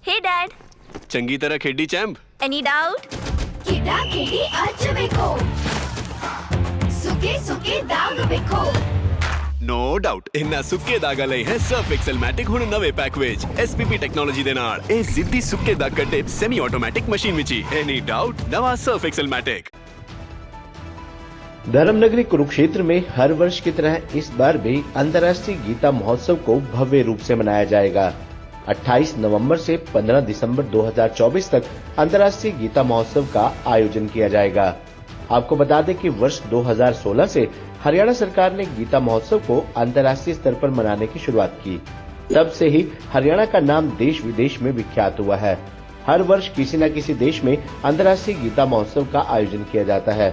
हे dad. चंगी तरह खेडी चैंप। Any doubt? ಕಿಡ ಕಿಡಿ ಹಚ್ಚಬೇಕು ಸುಖಿ ಸುಖಿ ದಾಗ ಬೇಕು नो डाउट इन्ना सुक्के दागा लई है सर्फ एक्सेल मैटिक हुण नवे पैक विच एसपीपी टेक्नोलॉजी दे नाल ए जिद्दी सुक्के दाग कड्डे सेमी ऑटोमैटिक मशीन विच ही एनी डाउट नवा सर्फ एक्सेल मैटिक। धर्मनगरी कुरुक्षेत्र में हर वर्ष की तरह इस बार भी अंतर्राष्ट्रीय गीता महोत्सव को भव्य रूप से मनाया जाएगा। 28 नवंबर से 15 दिसंबर 2024 तक अंतर्राष्ट्रीय गीता महोत्सव का आयोजन किया जाएगा। आपको बता दें कि वर्ष 2016 से हरियाणा सरकार ने गीता महोत्सव को अंतर्राष्ट्रीय स्तर पर मनाने की शुरुआत की। तब से ही हरियाणा का नाम देश विदेश में विख्यात हुआ है। हर वर्ष किसी न किसी देश में अंतर्राष्ट्रीय गीता महोत्सव का आयोजन किया जाता है।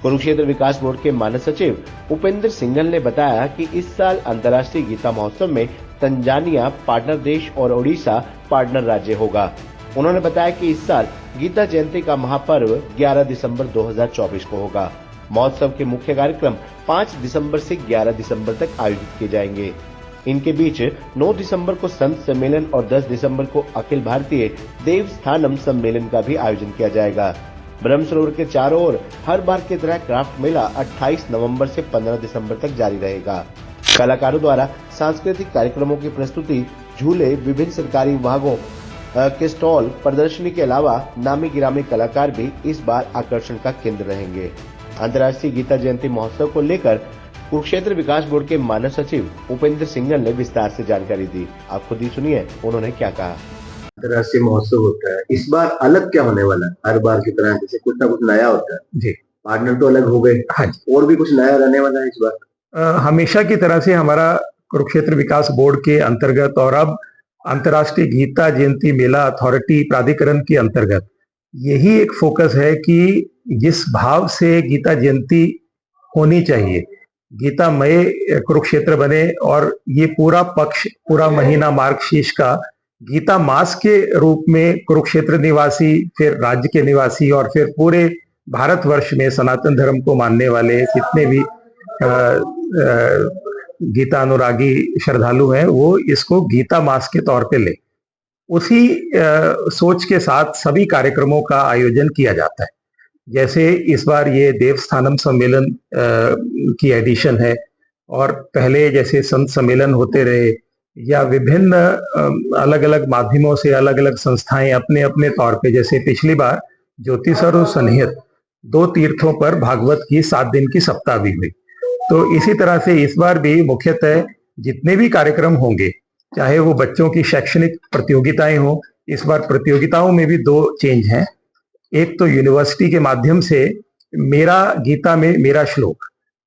कुरुक्षेत्र विकास बोर्ड के मानद सचिव उपेंद्र सिंघल ने बताया कि इस साल अंतर्राष्ट्रीय गीता महोत्सव में तंजानिया पार्टनर देश और ओडिशा पार्टनर राज्य होगा। उन्होंने बताया कि इस साल गीता जयंती का महापर्व 11 दिसंबर 2024 को होगा। महोत्सव के मुख्य कार्यक्रम 5 दिसंबर से 11 दिसंबर तक आयोजित किए जाएंगे। इनके बीच 9 दिसंबर को संत सम्मेलन और 10 दिसंबर को अखिल भारतीय देवस्थानम सम्मेलन का भी आयोजन किया जाएगा। ब्रह्म सरोवर के चारों ओर हर बार की तरह क्राफ्ट मेला 28 नवंबर से 15 दिसंबर तक जारी रहेगा। कलाकारों द्वारा सांस्कृतिक कार्यक्रमों की प्रस्तुति, झूले, विभिन्न सरकारी विभागों के स्टॉल, प्रदर्शनी के अलावा नामी गिरामी कलाकार भी इस बार आकर्षण का केंद्र रहेंगे। अंतर्राष्ट्रीय गीता जयंती महोत्सव को लेकर कुरुक्षेत्र विकास बोर्ड के मानद सचिव उपेंद्र सिंघल ने विस्तार से जानकारी दी। आप खुद ही सुनिए उन्होंने क्या कहा। अंतर्राष्ट्रीय महोत्सव होता है, इस बार अलग क्या होने वाला है? हर बार की तरह जैसे कुछ ना कुछ नया होता है जी। पार्टनर तो अलग हो गए, हाँ जी, और भी कुछ नया रहने वाला है इस बार? हमेशा की तरह से हमारा कुरुक्षेत्र विकास बोर्ड के अंतर्गत और अब अंतर्राष्ट्रीय गीता जयंती मेला अथॉरिटी प्राधिकरण के अंतर्गत यही एक फोकस है कि जिस भाव से गीता जयंती होनी चाहिए, गीतामय कुरुक्षेत्र बने और ये पूरा पक्ष, पूरा महीना मार्गशीर्ष का गीता मास के रूप में कुरुक्षेत्र निवासी, फिर राज्य के निवासी और फिर पूरे भारतवर्ष में सनातन धर्म को मानने वाले जितने भी गीता अनुरागी श्रद्धालु हैं वो इसको गीता मास के तौर पे ले। उसी सोच के साथ सभी कार्यक्रमों का आयोजन किया जाता है। जैसे इस बार ये देवस्थानम सम्मेलन की एडिशन है और पहले जैसे संत सम्मेलन होते रहे या विभिन्न अलग अलग माध्यमों से अलग अलग संस्थाएं अपने अपने तौर पे, जैसे पिछली बार ज्योतिसर और सन्निहित 2 तीर्थों पर भागवत की 7 दिन की सप्ताह भी हुई। तो इसी तरह से इस बार भी मुख्यतः जितने भी कार्यक्रम होंगे, चाहे वो बच्चों की शैक्षणिक प्रतियोगिताएं हो, इस बार प्रतियोगिताओं में भी 2 चेंज हैं। एक तो यूनिवर्सिटी के माध्यम से मेरा गीता में मेरा श्लोक,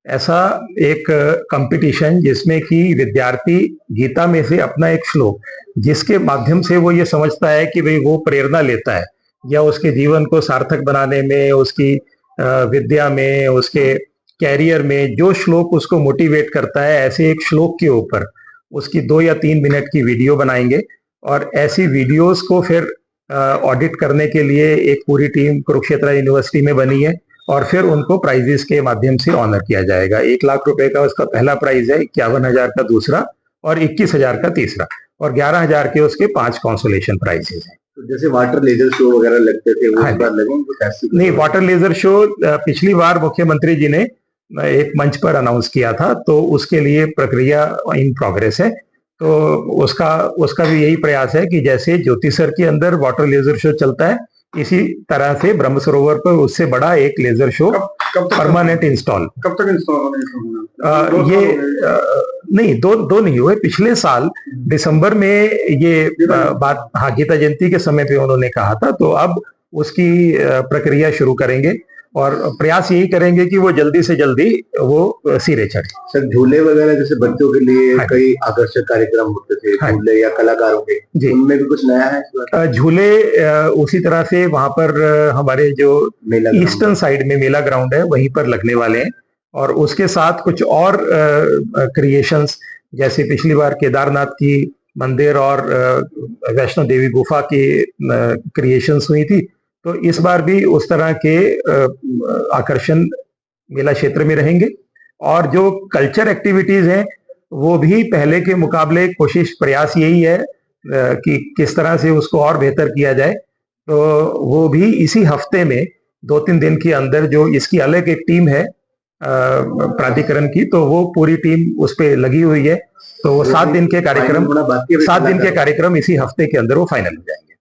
ऐसा एक कंपटीशन जिसमें कि विद्यार्थी गीता में से अपना एक श्लोक जिसके माध्यम से वो ये समझता है कि भाई वो प्रेरणा लेता है या उसके जीवन को सार्थक बनाने में, उसकी विद्या में, उसके कैरियर में जो श्लोक उसको मोटिवेट करता है, ऐसे एक श्लोक के ऊपर उसकी 2 या 3 मिनट की वीडियो बनाएंगे और ऐसी वीडियोस को फिर ऑडिट करने के लिए एक पूरी टीम कुरुक्षेत्र यूनिवर्सिटी में बनी है और फिर उनको प्राइजेस के माध्यम से ऑनर किया जाएगा। 1 लाख रुपए का उसका पहला प्राइज है, 51,000 का दूसरा और 21,000 का तीसरा और 11,000 के उसके 5 कॉन्सोलेशन प्राइजेस हैं। तो जैसे वाटर लेजर शो वगैरह लगते थे वो इस बार लगे? नहीं, वाटर लेजर शो पिछली बार मुख्यमंत्री जी ने एक मंच पर अनाउंस किया था, तो उसके लिए प्रक्रिया इन प्रोग्रेस है। तो उसका भी यही प्रयास है कि जैसे ज्योतिसर के अंदर वाटर लेजर शो चलता है, इसी तरह से ब्रह्म सरोवर पर उससे बड़ा एक लेजर शो परमानेंट इंस्टॉल। कब तक इंस्टॉल होने? ये नहीं, दो नहीं हुए। पिछले साल दिसंबर में ये बात, हाँ, गीता जयंती के समय पे उन्होंने कहा था, तो अब उसकी प्रक्रिया शुरू करेंगे और प्रयास यही करेंगे कि वो जल्दी से जल्दी वो सिरे चढ़े। सर, झूले वगैरह जैसे बच्चों के लिए कई आकर्षक कार्यक्रम होते थे, झूले या कलाकारों के, उनमें भी कुछ नया है? झूले उसी तरह से वहां पर हमारे जो ईस्टर्न साइड में मेला ग्राउंड है वहीं पर लगने वाले हैं और उसके साथ कुछ और क्रिएशंस, जैसे पिछली बार केदारनाथ की मंदिर और वैष्णो देवी गुफा की क्रिएशंस हुई थी, तो इस बार भी उस तरह के आकर्षण मेला क्षेत्र में रहेंगे और जो कल्चर एक्टिविटीज हैं वो भी पहले के मुकाबले कोशिश, प्रयास यही है कि किस तरह से उसको और बेहतर किया जाए, तो वो भी इसी हफ्ते में 2-3 दिन के अंदर, जो इसकी अलग एक टीम है प्राधिकरण की, तो वो पूरी टीम उस पे लगी हुई है। तो वो 7 दिन के कार्यक्रम इसी हफ्ते के अंदर वो फाइनल हो जाएंगे।